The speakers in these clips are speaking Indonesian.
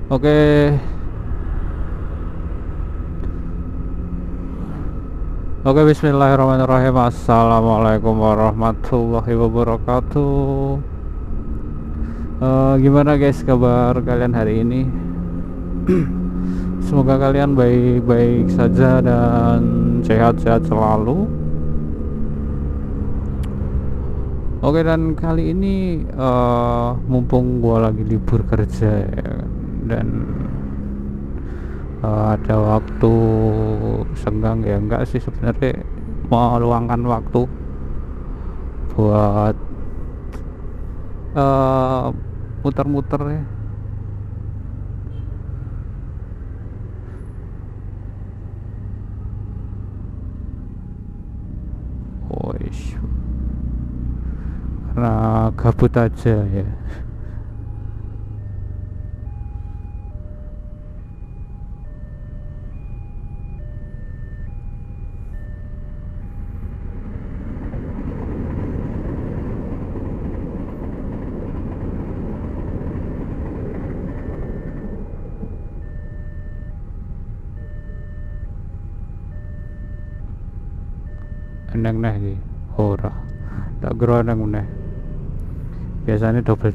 Oke. Oke, bismillahirrahmanirrahim. Assalamualaikum warahmatullahi wabarakatuh. Gimana guys kabar kalian hari ini? Semoga kalian baik-baik saja dan sehat-sehat selalu. Oke, dan kali ini mumpung gua lagi libur kerja ya kan, dan ada waktu senggang ya, enggak sih sebenarnya, meluangkan waktu buat muter-muter ya. Woish, karena gabut aja ya. Eneng neh iki ora tak kira eneng neh, biasanya double.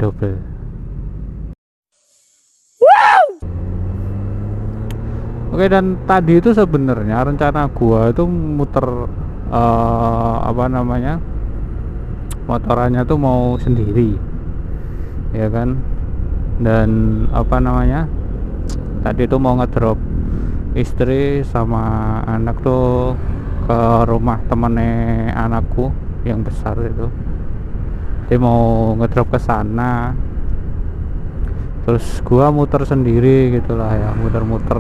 Oke, dan tadi itu sebenarnya rencana gua itu muter apa namanya, motorannya tuh mau sendiri ya kan, dan apa namanya, tadi tuh mau ngedrop istri sama anak tuh ke rumah temennya anakku yang besar itu. Dia mau ngedrop ke sana, terus gua muter sendiri gitulah ya, muter-muter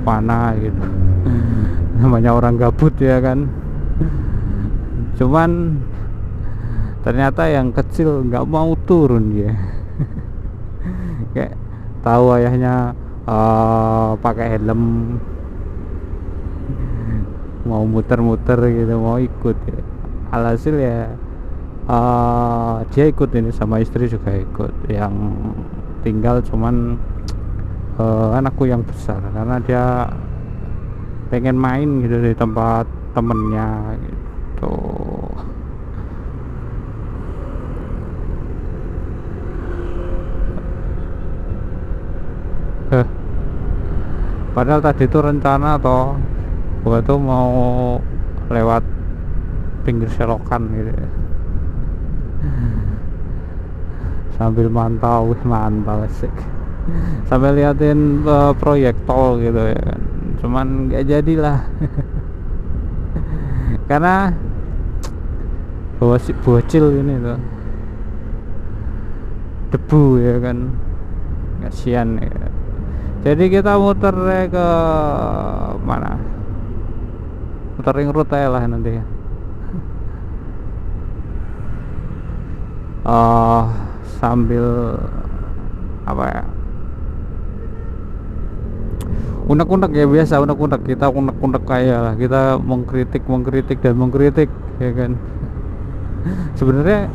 mana gitu. Namanya orang gabut ya kan. Cuman ternyata yang kecil nggak mau turun ya. Kayak tahu ayahnya pakai helm, mau muter-muter gitu, mau ikut ya. Alhasil ya dia ikut ini, sama istri juga ikut. Yang tinggal cuman anakku yang besar, karena dia pengen main gitu di tempat temennya gitu. Padahal tadi tuh rencana toh gua tuh mau lewat pinggir selokan gitu ya, sambil mantau sih, sambil liatin proyek tol gitu ya kan. Cuman nggak jadilah. Karena bawa si bocil ini tuh debu ya kan, kasihan ya. Jadi kita muter ke mana, muter ring road aja lah nanti ya. Sambil apa ya, unek-unek ya, biasa unek-unek, kita unek-unek kayak lah, kita mengkritik dan mengkritik ya kan. Sebenarnya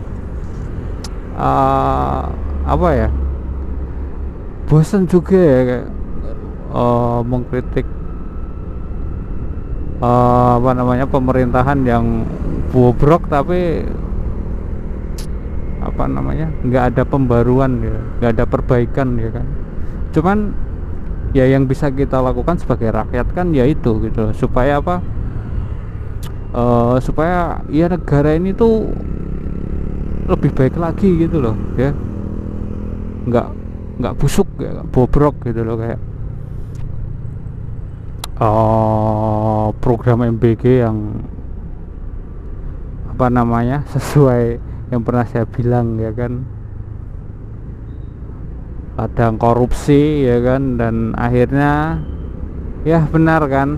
apa ya, bosan juga ya kayak mengkritik apa namanya, pemerintahan yang bobrok, tapi apa namanya, nggak ada pembaruan ya, nggak ada perbaikan ya kan. Cuman ya yang bisa kita lakukan sebagai rakyat kan ya itu gitu, supaya apa, supaya ya negara ini tuh lebih baik lagi gitu loh ya, nggak nggak busuk ya, bobrok gitu loh. Kayak program MBG yang apa namanya, sesuai yang pernah saya bilang ya kan, kadang korupsi ya kan, dan akhirnya ya benar kan,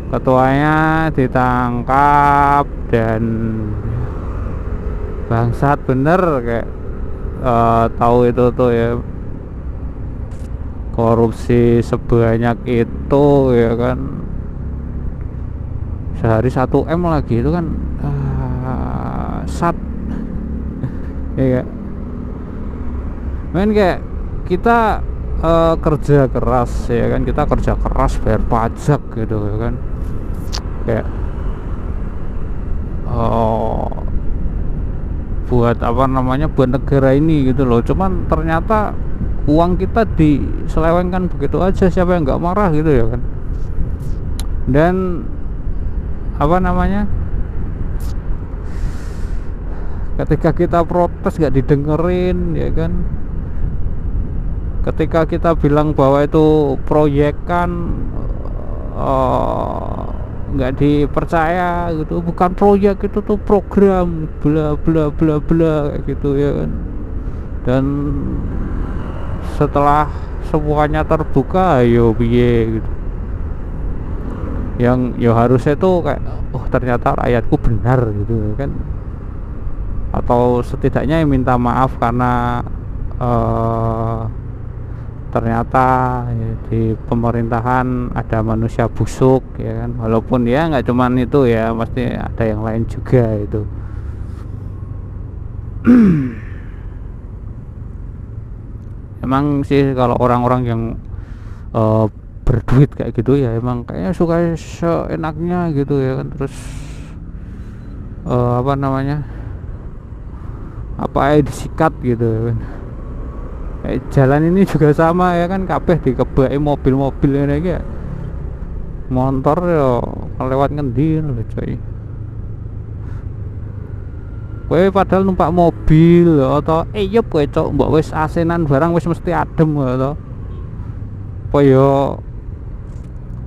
ketuanya ditangkap dan bangsat bener. Kayak tahu itu tuh ya, korupsi sebanyak itu ya kan, sehari 1 M lagi itu kan, sat ya. Men kayak kita kerja keras ya kan, kita kerja keras bayar pajak gitu ya kan, kayak buat apa namanya, buat negara ini gitu loh. Cuman ternyata uang kita diselewengkan begitu aja, siapa yang nggak marah gitu ya kan. Dan apa namanya, ketika kita protes nggak didengerin ya kan, ketika kita bilang bahwa itu proyekan, nggak dipercaya gitu, bukan proyek, itu tuh program, bla bla bla bla kayak gitu ya kan. Dan setelah semuanya terbuka, ayo piye gitu, yang ya harusnya tuh kayak, oh ternyata rakyatku benar gitu ya kan, atau setidaknya minta maaf karena ternyata ya, di pemerintahan ada manusia busuk ya kan, walaupun ya nggak cuman itu ya, pasti ada yang lain juga itu. Emang sih kalau orang-orang yang berduit kayak gitu ya, emang kayaknya suka seenaknya gitu ya kan. Terus apa namanya, apa disikat gitu ya kan. Jalan ini juga sama ya kan, kabeh dikebaki mobil-mobil ini kayak motor ya lewat ngendi lho coy. Kowe padahal numpak mobil atau yep kowe cok, mbok wis asenan barang wis mesti adem to. Apa yo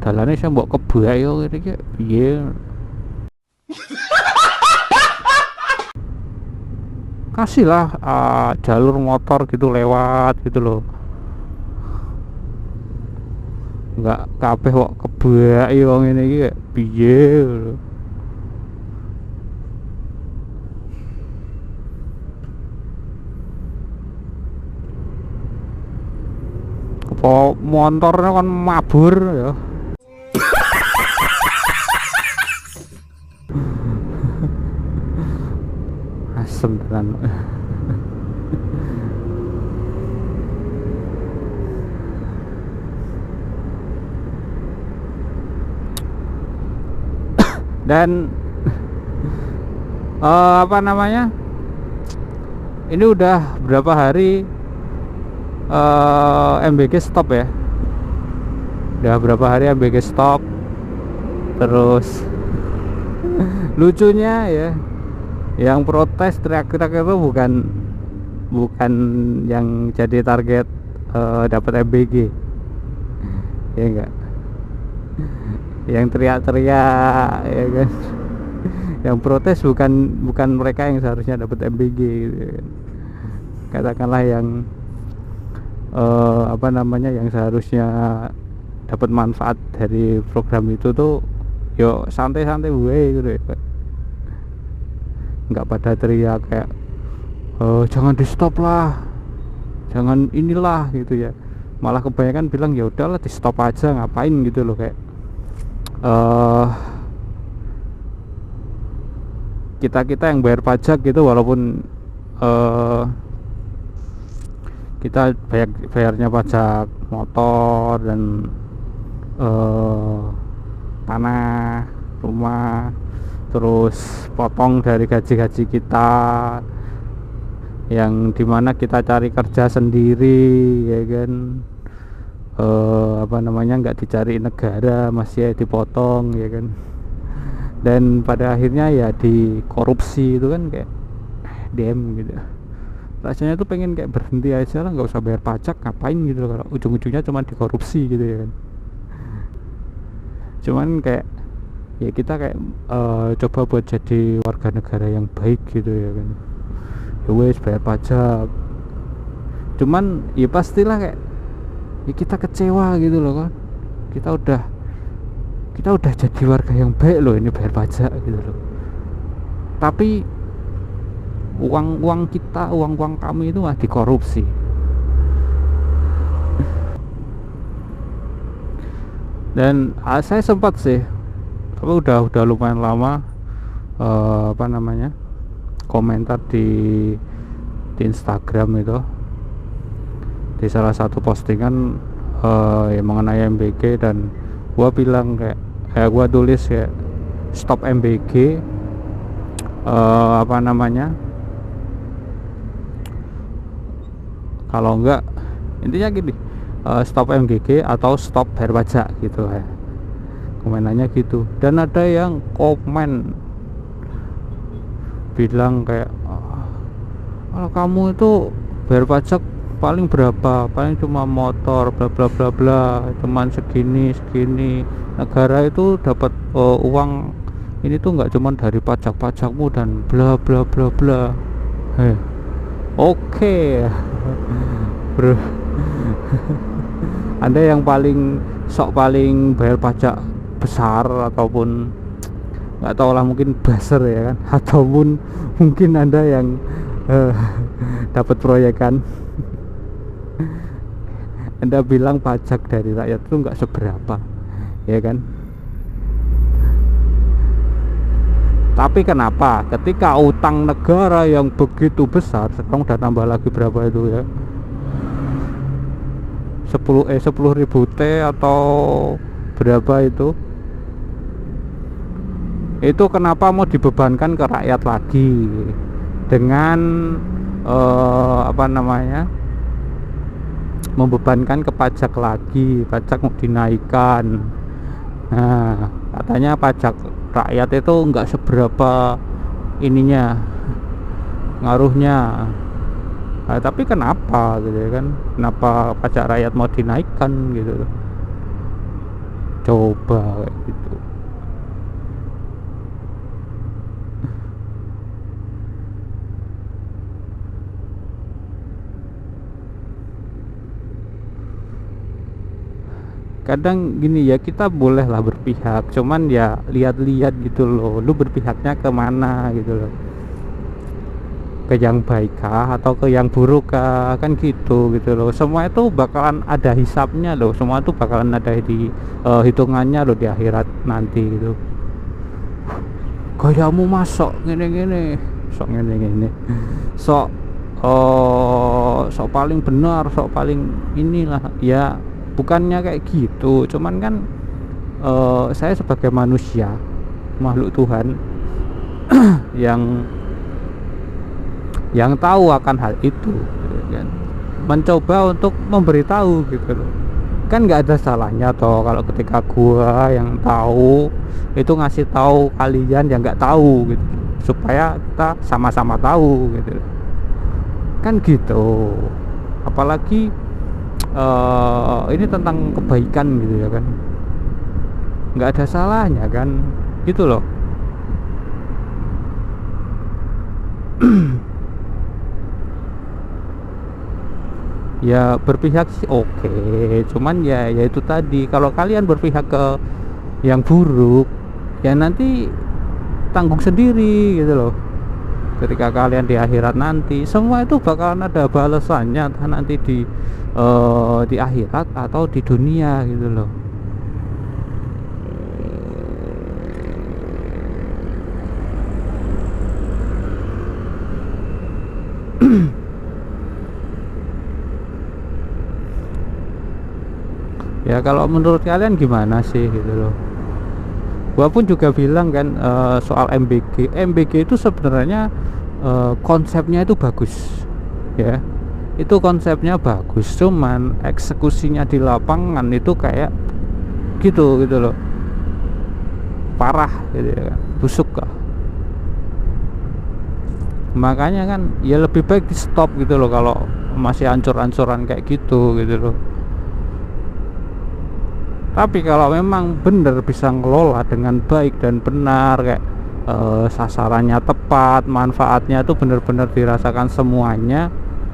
dalane sing mbok kebaki yo ngene iki piye. Kasihlah jalur motor gitu lewat gitu loh, nggak kabeh kok kebaki wong ngene iki kayak piye lho. Apa motornya kan mabur ya. Asem tenan. Dan apa namanya, ini udah berapa hari MBG stop ya, udah berapa hari MBG stop. Terus lucunya ya, yang protes teriak-teriak itu bukan yang jadi target dapat MBG ya enggak, yang teriak-teriak ya kan. Yang protes bukan mereka yang seharusnya dapat MBG gitu kan. Katakanlah yang apa namanya, yang seharusnya dapat manfaat dari program itu tuh yo santai-santai gue gitu ya, nggak pada teriak kayak jangan di stop lah, jangan inilah gitu ya. Malah kebanyakan bilang ya udahlah di stop aja, ngapain gitu loh, kayak kita yang bayar pajak gitu, walaupun kita bayarnya pajak motor dan tanah, rumah, terus potong dari gaji-gaji kita, yang dimana kita cari kerja sendiri ya kan, apa namanya, nggak dicari negara, masih dipotong ya kan. Dan pada akhirnya ya dikorupsi itu kan, kayak DM gitu. Rasanya tuh pengen kayak berhenti aja lah, nggak usah bayar pajak, ngapain gitu kalau ujung-ujungnya cuma dikorupsi gitu ya kan. Cuman kayak ya kita kayak coba buat jadi warga negara yang baik gitu ya kan. Ya wes bayar pajak, cuman ya pastilah kayak ya kita kecewa gitu loh kan. Kita udah jadi warga yang baik loh, ini bayar pajak gitu loh, tapi uang kita, uang kami itu mah dikorupsi. Dan saya sempat sih, tapi udah lumayan lama apa namanya, komentar di Instagram itu di salah satu postingan yang mengenai MBG, dan gua bilang gua tulis kayak stop MBG, apa namanya, kalau enggak, intinya gini, stop MGG atau stop bayar pajak gitu ya, komenannya gitu. Dan ada yang komen bilang kayak, kalau kamu itu bayar pajak paling berapa, paling cuma motor bla bla bla bla, cuman segini, negara itu dapat uang ini tuh nggak cuman dari pajak-pajakmu dan bla bla bla bla. Oke. Bro, Anda yang paling bayar pajak besar, ataupun nggak tahu lah, mungkin buzzer ya kan, ataupun mungkin Anda yang dapat proyekan, Anda bilang pajak dari rakyat itu nggak seberapa, ya kan? Tapi kenapa ketika utang negara yang begitu besar, sekarang udah tambah lagi berapa itu ya, 10.000 T atau berapa itu kenapa mau dibebankan ke rakyat lagi dengan apa namanya, membebankan ke pajak lagi, pajak mau dinaikkan. Nah, katanya pajak rakyat itu enggak seberapa ininya, ngaruhnya. Nah, tapi kenapa gitu ya kan, kenapa pajak rakyat mau dinaikkan gitu, coba kayak gitu. Kadang gini ya, kita bolehlah berpihak, cuman ya lihat-lihat gitu loh, lu berpihaknya kemana gitu loh, ke yang baik kah atau ke yang buruk kah, kan gitu loh. Semua itu bakalan ada hisapnya loh, semua itu bakalan ada di hitungannya loh di akhirat nanti gitu. Gayamu masuk gini-gini, sok gini-gini, sok sok paling benar, sok paling inilah ya, bukannya kayak gitu, cuman kan saya sebagai manusia, makhluk Tuhan yang tahu akan hal itu kan, mencoba untuk memberitahu gitu loh. Kan nggak ada salahnya toh kalau ketika gua yang tahu itu ngasih tahu kalian yang nggak tahu gitu, supaya kita sama-sama tahu gitu kan gitu. Apalagi ini tentang kebaikan gitu ya kan, nggak ada salahnya kan gitu loh. Ya berpihak sih oke, cuman ya itu tadi, kalau kalian berpihak ke yang buruk ya nanti tanggung sendiri gitu loh. Ketika kalian di akhirat nanti, semua itu bakalan ada balasannya, entah nanti di akhirat atau di dunia gitu loh. Ya kalau menurut kalian gimana sih gitu loh. Gua pun juga bilang kan, soal MBG itu sebenarnya konsepnya itu bagus ya, itu konsepnya bagus, cuman eksekusinya di lapangan itu kayak gitu loh, parah gitu ya kan, busuk kah. Makanya kan ya lebih baik di stop gitu loh kalau masih ancur-ancuran kayak gitu loh. Tapi kalau memang bener bisa ngelola dengan baik dan benar, kayak sasarannya tepat, manfaatnya itu bener-bener dirasakan semuanya,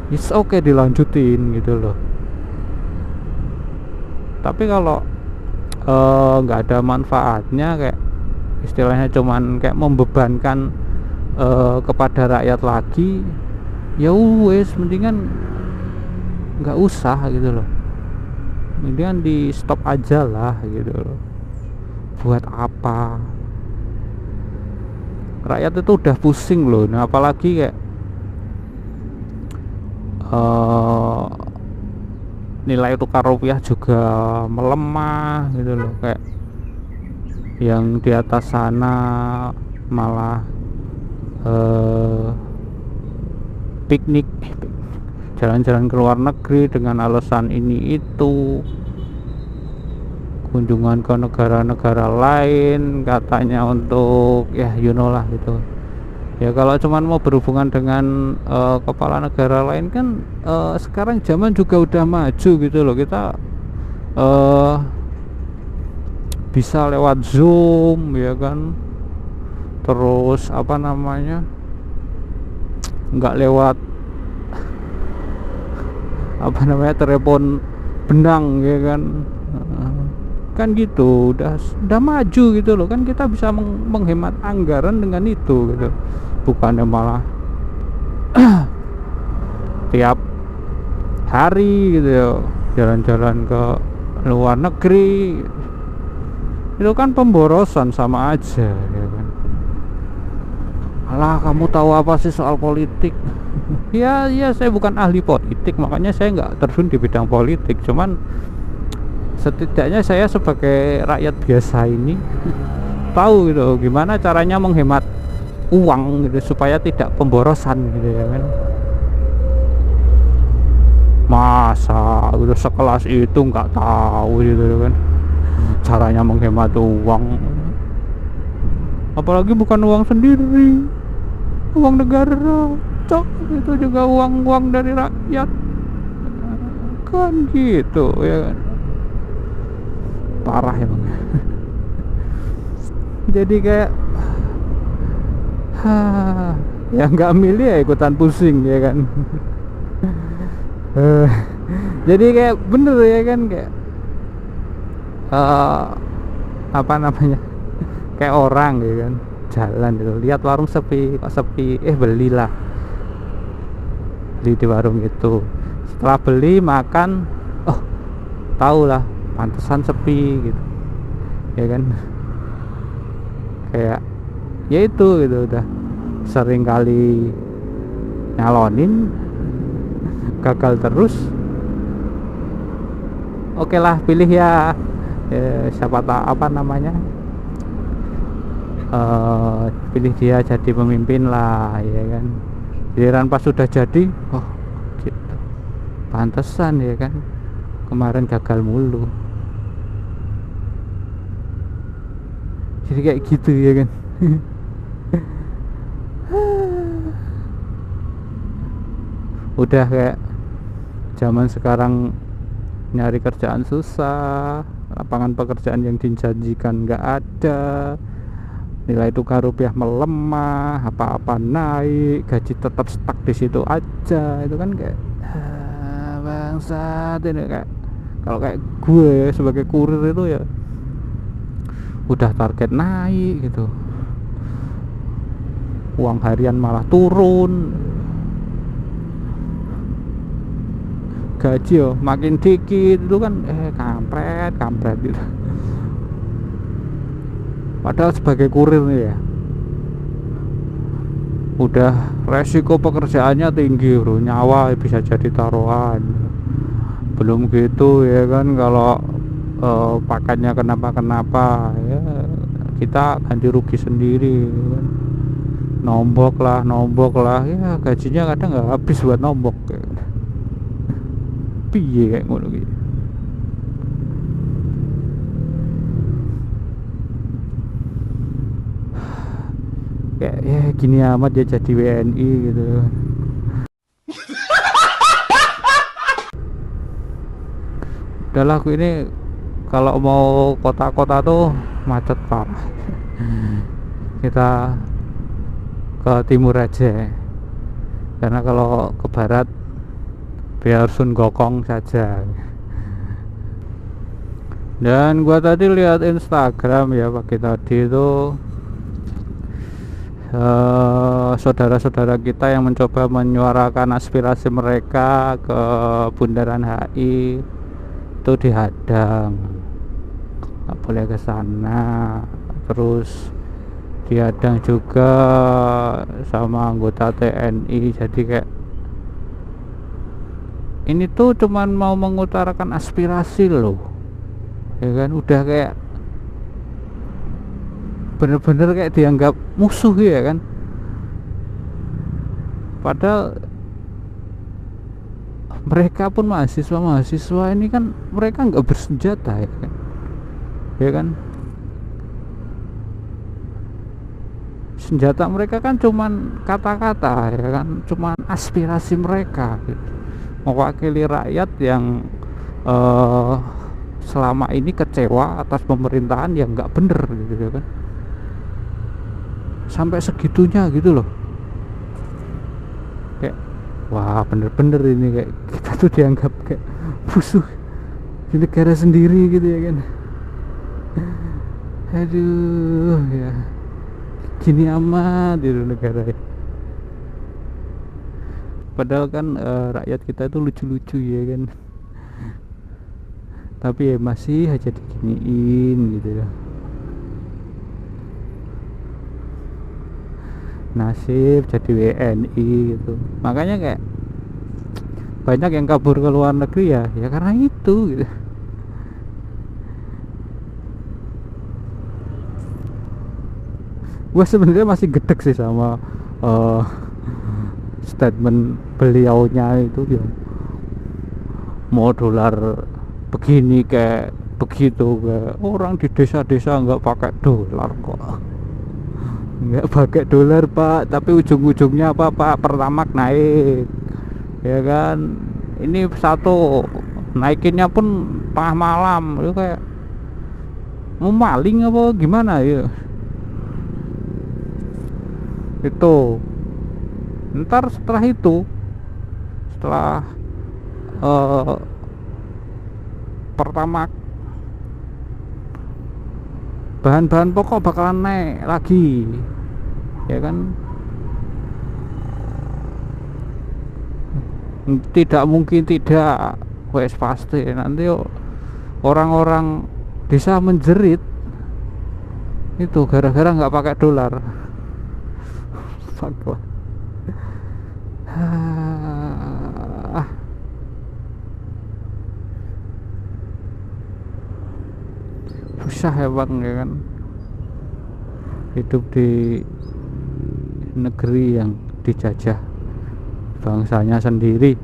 it's okay dilanjutin gitu loh. Tapi kalau nggak ada manfaatnya, kayak istilahnya cuman kayak membebankan kepada rakyat lagi, ya wes mendingan nggak usah gitu loh, mendingan di stop aja lah gitu loh. Buat apa, rakyat itu udah pusing loh. Nah apalagi kayak nilai tukar rupiah juga melemah gitu loh, kayak yang di atas sana malah piknik, jalan-jalan ke luar negeri dengan alasan ini itu, kunjungan ke negara-negara lain katanya untuk ya you know lah gitu. Ya kalau cuman mau berhubungan dengan kepala negara lain kan sekarang zaman juga udah maju gitu loh, kita bisa lewat Zoom ya kan, terus apa namanya, nggak lewat apa namanya telepon benang ya kan. Kan gitu udah maju gitu loh kan, kita bisa menghemat anggaran dengan itu gitu, bukannya malah tiap hari gitu ya jalan-jalan ke luar negeri. Itu kan pemborosan sama aja ya kan. Alah, kamu tahu apa sih soal politik? Ya saya bukan ahli politik, makanya saya nggak terjun di bidang politik, cuman setidaknya saya sebagai rakyat biasa ini tahu gitu gimana caranya menghemat uang gitu supaya tidak pemborosan gitu ya kan. Masa udah sekelas itu nggak tahu gitu kan caranya menghemat uang, apalagi bukan uang sendiri, uang negara, cok, itu juga uang dari rakyat kan gitu ya kan. Parah emang. Jadi kayak ya nggak milih ya ikutan pusing ya kan. Jadi kayak bener ya kan, kayak apa namanya, kayak orang ya kan jalan gitu, lihat warung sepi, kok sepi, belilah, beli di warung itu. Setelah beli makan, oh tahu lah pantesan sepi gitu ya kan. Kayak ya itu gitu, udah sering kali nyalonin gagal terus, oke lah pilih ya, siapa tahu apa namanya, pilih dia jadi pemimpin lah ya kan. Giliran pas sudah jadi, oh gitu, pantesan ya kan kemarin gagal mulu. Jadi kayak gitu ya kan. Udah kayak zaman sekarang nyari kerjaan susah, lapangan pekerjaan yang dijanjikan nggak ada, nilai tukar rupiah melemah, apa-apa naik, gaji tetap stuck di situ aja. Itu kan kayak bangsat ini. Kayak kalau kayak gue sebagai kurir itu ya udah target naik gitu, uang harian malah turun, gaji makin dikit, itu kan kampret gitu. Padahal sebagai kurir nih ya udah resiko pekerjaannya tinggi bro, nyawa bisa jadi taruhan. Belum gitu ya kan, kalau paketnya kenapa ya kita ganti rugi sendiri kan. Nombok lah ya, gajinya kadang nggak habis buat nombok ya. Piye kayak ngono gitu. Kayak ya gini amat dia jadi WNI gitu. Udahlah, aku ini kalau mau kota-kota tuh macet parah. Kita ke timur aja, karena kalau ke barat biar Sun Gokong saja. Dan gua tadi lihat Instagram ya pagi tadi itu, saudara-saudara kita yang mencoba menyuarakan aspirasi mereka ke Bundaran HI itu dihadang, nggak boleh ke sana. Terus dihadang juga sama anggota TNI. Jadi kayak ini tuh cuman mau mengutarakan aspirasi loh, ya kan, udah kayak bener-bener kayak dianggap musuh ya kan, padahal mereka pun mahasiswa ini kan mereka nggak bersenjata ya kan, ya kan, senjata mereka kan cuman kata-kata ya kan, cuman aspirasi mereka gitu. Mewakili rakyat yang selama ini kecewa atas pemerintahan yang nggak bener gitu ya kan, sampai segitunya gitu loh, kayak wah bener-bener ini kayak kita tuh dianggap kayak musuh di negara sendiri gitu ya kan. Aduh ya, gini amat itu negara ya. Padahal kan rakyat kita itu lucu-lucu ya kan, tapi ya masih aja diginiin gitu ya. Nasib jadi WNI gitu, makanya kayak banyak yang kabur ke luar negeri ya karena itu gitu. Gue sebenarnya masih gedek sih sama statement beliaunya itu ya, mau dolar begini kayak begitu, kayak orang di desa-desa nggak pakai dolar kok, nggak pakai dolar pak, tapi ujung-ujungnya apa pak, pertamax naik ya kan, ini satu naikinnya pun tengah malam, itu kayak mau maling apa gimana ya. Itu ntar setelah itu, setelah pertamax, bahan-bahan pokok bakalan naik lagi ya kan, tidak mungkin tidak, wes pasti nanti orang-orang desa menjerit itu gara-gara nggak pakai dolar. Fuck lah. Susah ya bang ya kan, hidup di negeri yang dijajah bangsanya sendiri.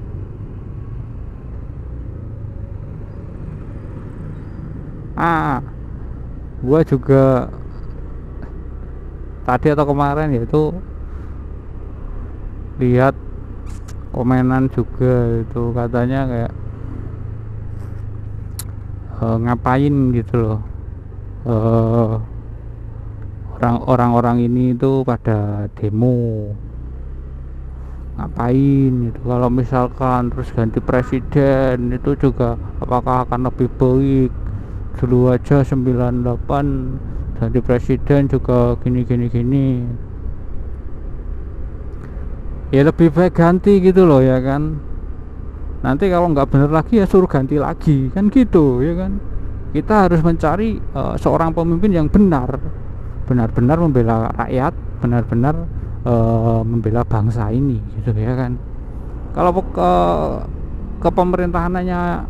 Gua juga tadi atau kemarin yaitu lihat komenan juga itu, katanya kayak ngapain gitu loh, orang-orang ini itu pada demo ngapain gitu, kalau misalkan terus ganti presiden itu juga apakah akan lebih baik, dulu aja 98 ganti presiden juga gini ya, lebih baik ganti gitu loh ya kan, nanti kalau nggak bener lagi ya suruh ganti lagi kan gitu ya kan. Kita harus mencari seorang pemimpin yang benar-benar membela rakyat, benar-benar membela bangsa ini gitu ya kan. Kalau ke pemerintahannya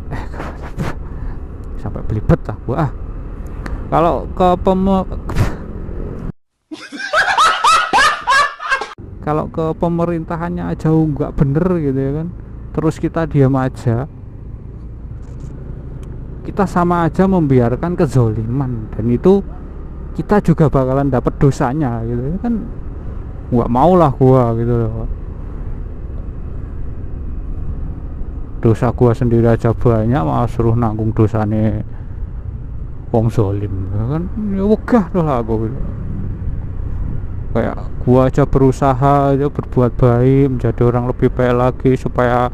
sampai belibet lah gua. Kalau kalau ke pemerintahannya jauh nggak bener gitu ya kan, terus kita diam aja, kita sama aja membiarkan kezoliman, dan itu kita juga bakalan dapat dosanya gitu kan. Nggak mau lah gua gitu loh, dosa gua sendiri aja banyak, malah suruh nanggung dosane wong zolim kan, ya wegah tuh lah aku gitu. Kayak gua aja berusaha aja berbuat baik, menjadi orang lebih baik lagi supaya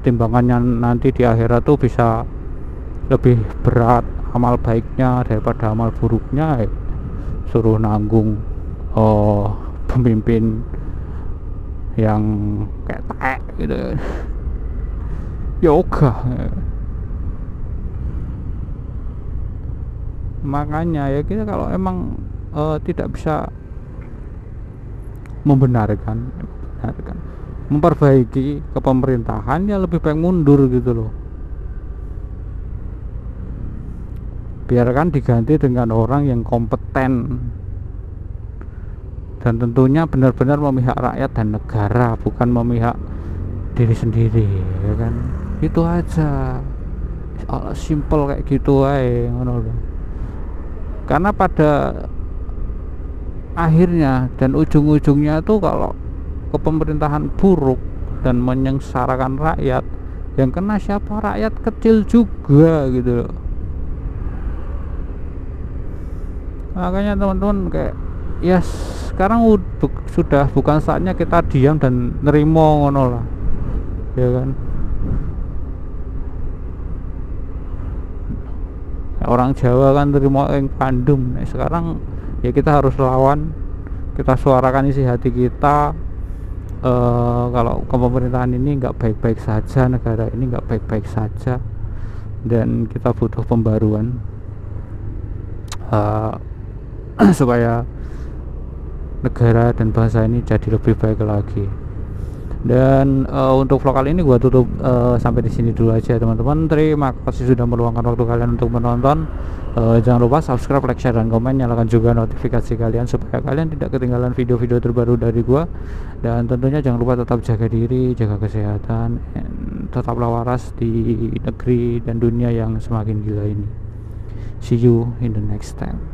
timbangannya nanti di akhirat tuh bisa lebih berat amal baiknya daripada amal buruknya, suruh nanggung pemimpin yang kayak taek gitu ya ogah. Makanya ya kita kalau emang tidak bisa membenarkan memperbaiki kepemerintahan, ya lebih baik mundur gitu loh. Biarkan diganti dengan orang yang kompeten dan tentunya benar-benar memihak rakyat dan negara, bukan memihak diri sendiri, ya kan. Itu aja, simple kayak gitu aja, ngono loh. Karena pada akhirnya dan ujung-ujungnya tuh kalau kepemerintahan buruk dan menyengsarakan rakyat, yang kena siapa? Rakyat kecil juga gitu loh. Makanya teman-teman, kayak ya sekarang sudah bukan saatnya kita diam dan nerimo ngono lah, ya kan. Orang Jawa kan terima yang pandum. Nah, sekarang ya kita harus lawan, kita suarakan isi hati kita. Kalau kepemerintahan ini nggak baik-baik saja, negara ini nggak baik-baik saja, dan kita butuh pembaruan supaya negara dan bangsa ini jadi lebih baik lagi. Dan untuk vlog kali ini gua tutup sampai di sini dulu aja teman-teman. Terima kasih sudah meluangkan waktu kalian untuk menonton. Jangan lupa subscribe, like, share, dan komen. Nyalakan juga notifikasi kalian supaya kalian tidak ketinggalan video-video terbaru dari gua. Dan tentunya jangan lupa tetap jaga diri, jaga kesehatan, tetaplah waras di negeri dan dunia yang semakin gila ini. See you in the next time.